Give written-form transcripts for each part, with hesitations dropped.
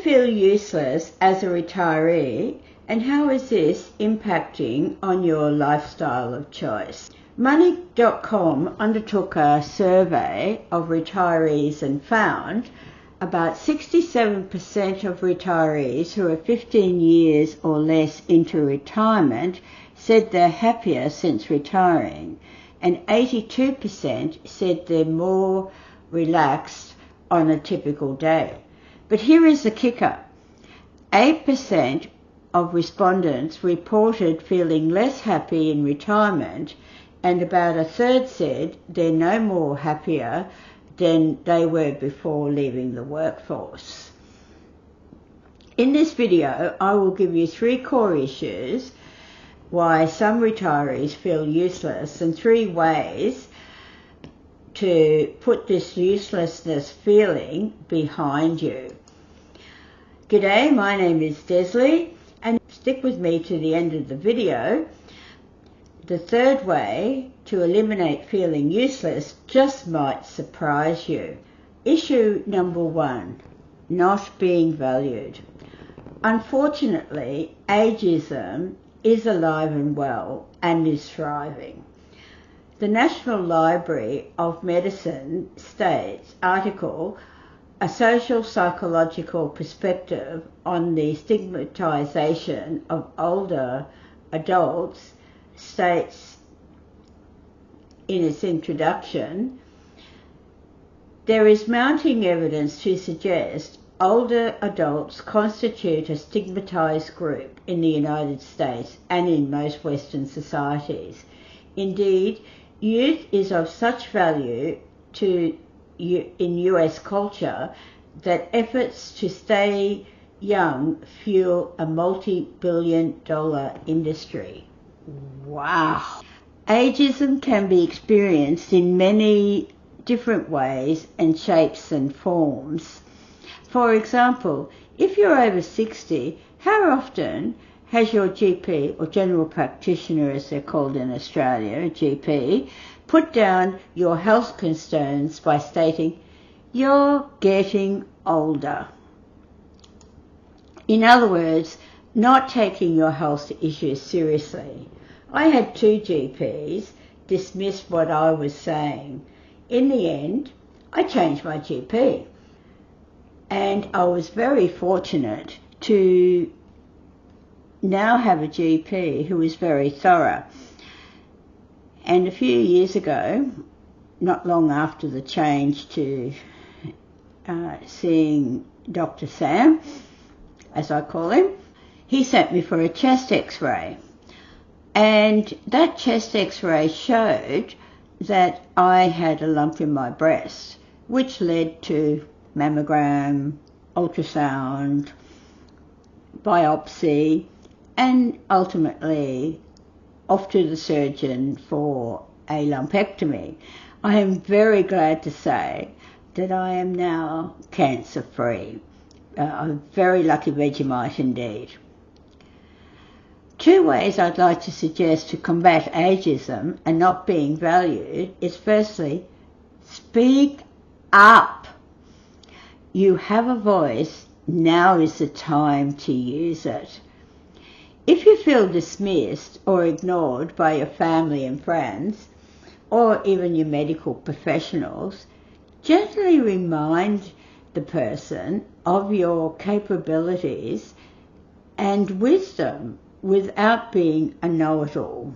feel useless as a retiree, and how is this impacting on your lifestyle of choice? Money.com undertook a survey of retirees and found about 67% of retirees who are 15 years or less into retirement said they're happier since retiring, and 82% said they're more relaxed on a typical day. But here is the kicker. 8% of respondents reported feeling less happy in retirement, and about a third said they're no more happier than they were before leaving the workforce. In this video, I will give you 3 core issues why some retirees feel useless and 3 ways to put this uselessness feeling behind you. G'day, my name is Desley, and stick with me to the end of the video. The 3rd way to eliminate feeling useless just might surprise you. Issue number 1, not being valued. Unfortunately, ageism is alive and well and is thriving. The National Library of Medicine states, article, A Social Psychological Perspective on the Stigmatization of Older Adults, states in its introduction, there is mounting evidence to suggest older adults constitute a stigmatized group in the United States and in most Western societies. Indeed, youth is of such value in US culture that efforts to stay young fuel a multi-billion-dollar industry. Wow! Ageism can be experienced in many different ways and shapes and forms. For example, if you're over 60, how often has your GP, or general practitioner as they're called in Australia, GP, put down your health concerns by stating, "You're getting older"? In other words, not taking your health issues seriously. I had 2 GPs dismiss what I was saying. In the end, I changed my GP. And I was very fortunate to now have a GP who was very thorough. And a few years ago, not long after the change to seeing Dr. Sam, as I call him, he sent me for a chest x-ray. And that chest x-ray showed that I had a lump in my breast, which led to mammogram, ultrasound, biopsy, and ultimately off to the surgeon for a lumpectomy. I am very glad to say that I am now cancer-free. I'm a very lucky Vegemite indeed. 2 ways I'd like to suggest to combat ageism and not being valued is, firstly, speak up. You have a voice, now is the time to use it. If you feel dismissed or ignored by your family and friends, or even your medical professionals, gently remind the person of your capabilities and wisdom without being a know-it-all.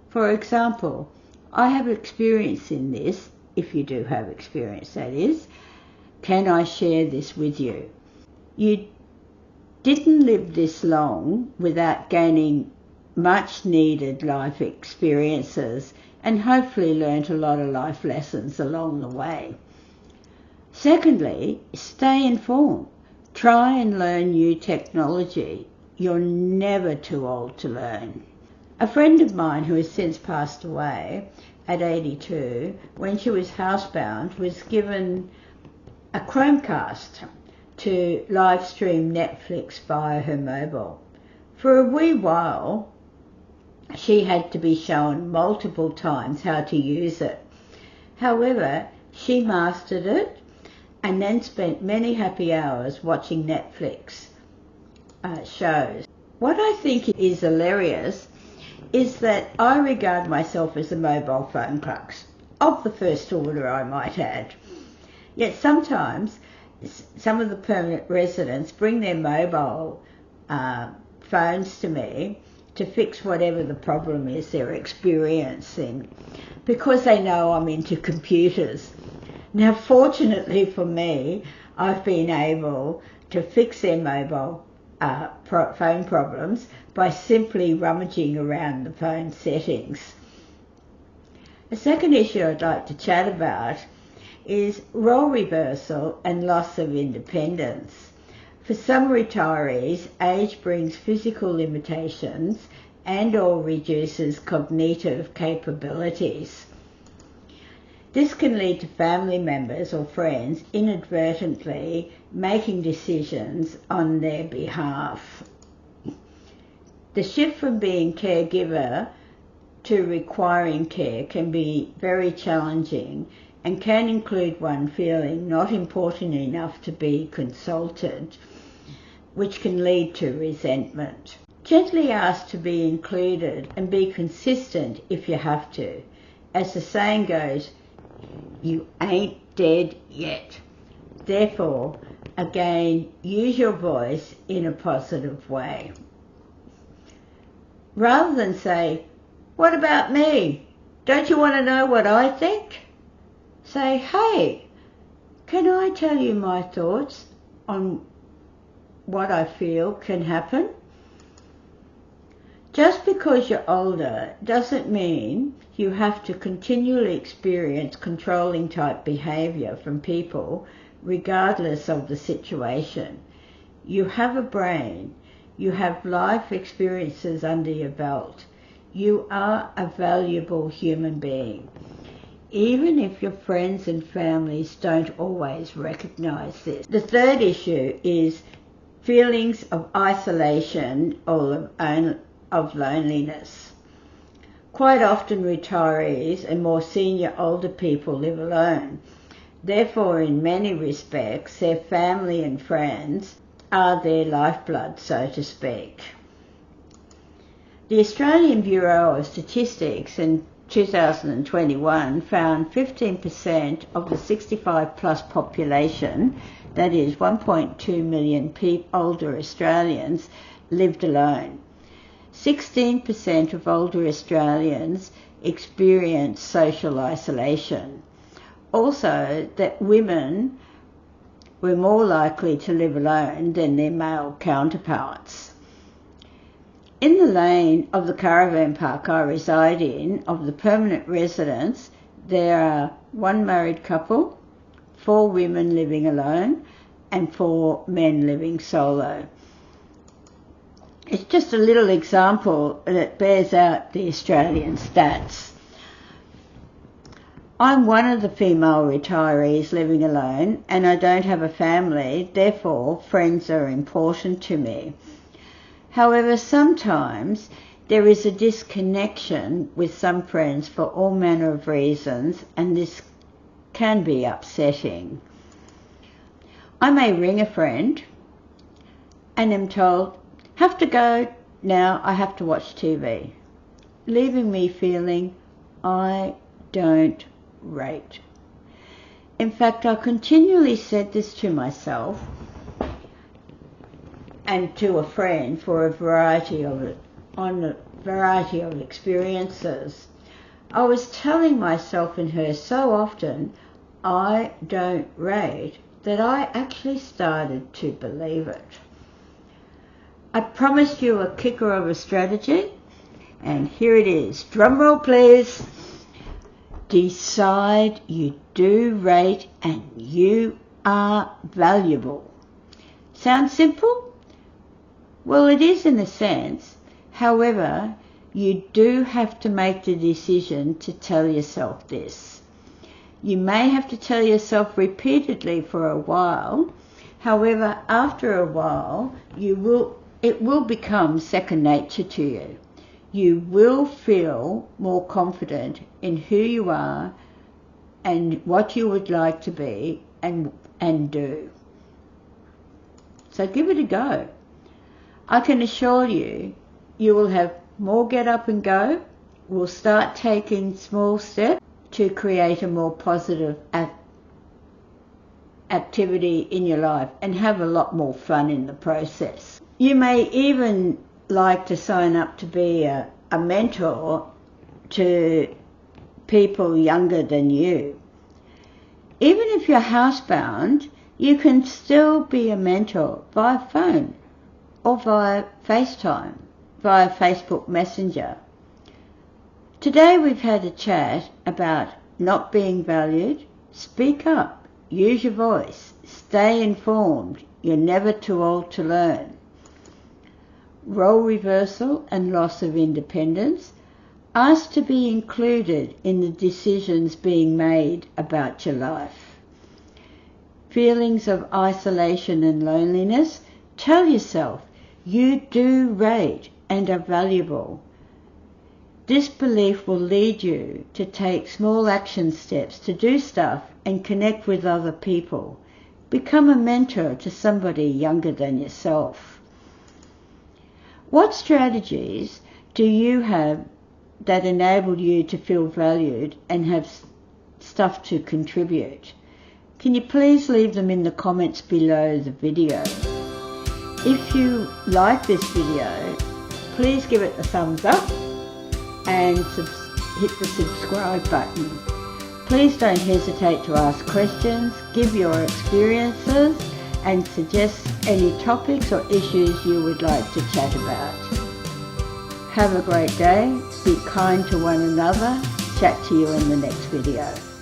For example, I have experience in this, if you do have experience that is. Can I share this with you? You didn't live this long without gaining much needed life experiences and hopefully learnt a lot of life lessons along the way. Secondly, stay informed. Try and learn new technology. You're never too old to learn. A friend of mine who has since passed away at 82, when she was housebound, was given a Chromecast to live stream Netflix via her mobile. For a wee while, she had to be shown multiple times how to use it. However, she mastered it and then spent many happy hours watching Netflix shows. What I think is hilarious is that I regard myself as a mobile phone crux, of the first order I might add. Yet sometimes some of the permanent residents bring their mobile phones to me to fix whatever the problem is they're experiencing, because they know I'm into computers. Now, fortunately for me, I've been able to fix their mobile phone problems by simply rummaging around the phone settings. The second issue I'd like to chat about is role reversal and loss of independence. For some retirees, age brings physical limitations and/or reduces cognitive capabilities. This can lead to family members or friends inadvertently making decisions on their behalf. The shift from being caregiver to requiring care can be very challenging and can include one feeling not important enough to be consulted, which can lead to resentment. Gently ask to be included and be consistent if you have to. As the saying goes, you ain't dead yet. Therefore, again, use your voice in a positive way. Rather than say, "What about me? Don't you want to know what I think?" Say, "Hey, can I tell you my thoughts on what I feel can happen?" Just because you're older doesn't mean you have to continually experience controlling type behaviour from people regardless of the situation. You have a brain. You have life experiences under your belt. You are a valuable human being, even if your friends and families don't always recognise this. The third issue is feelings of isolation or of loneliness. Quite often retirees and more senior older people live alone. Therefore, in many respects, their family and friends are their lifeblood, so to speak. The Australian Bureau of Statistics in 2021 found 15% of the 65 plus population, that is 1.2 million older Australians, lived alone. 16% of older Australians experience social isolation. Also, that women were more likely to live alone than their male counterparts. In the lane of the caravan park I reside in, of the permanent residents, there are 1 married couple, 4 women living alone, and 4 men living solo. It's just a little example that bears out the Australian stats. I'm one of the female retirees living alone, and I don't have a family, therefore friends are important to me. However, sometimes there is a disconnection with some friends for all manner of reasons, and this can be upsetting. I may ring a friend and am told, "Have to go now, I have to watch TV," leaving me feeling I don't rate. In fact, I continually said this to myself and to a friend on a variety of experiences. I was telling myself and her so often, I don't rate, that I actually started to believe it. I promised you a kicker of a strategy, and here it is. Drum roll, please. Decide you do rate and you are valuable. Sounds simple? Well, it is in a sense. However, you do have to make the decision to tell yourself this. You may have to tell yourself repeatedly for a while. However, after a while, it will become second nature to you. You will feel more confident in who you are and what you would like to be and and do. So give it a go. I can assure you, you will have more get up and go. We'll start taking small steps to create a more positive activity in your life and have a lot more fun in the process. You may even like to sign up to be a mentor to people younger than you. Even if you're housebound, you can still be a mentor via phone or via FaceTime, via Facebook Messenger. Today we've had a chat about not being valued. Speak up, use your voice, stay informed, you're never too old to learn. Role reversal and loss of independence. Ask to be included in the decisions being made about your life. Feelings of isolation and loneliness. Tell yourself you do rate and are valuable. This belief will lead you to take small action steps to do stuff and connect with other people. Become a mentor to somebody younger than yourself. What strategies do you have that enable you to feel valued and have stuff to contribute? Can you please leave them in the comments below the video? If you like this video, please give it a thumbs up and hit the subscribe button. Please don't hesitate to ask questions, give your experiences and suggest any topics or issues you would like to chat about. Have a great day, be kind to one another, chat to you in the next video.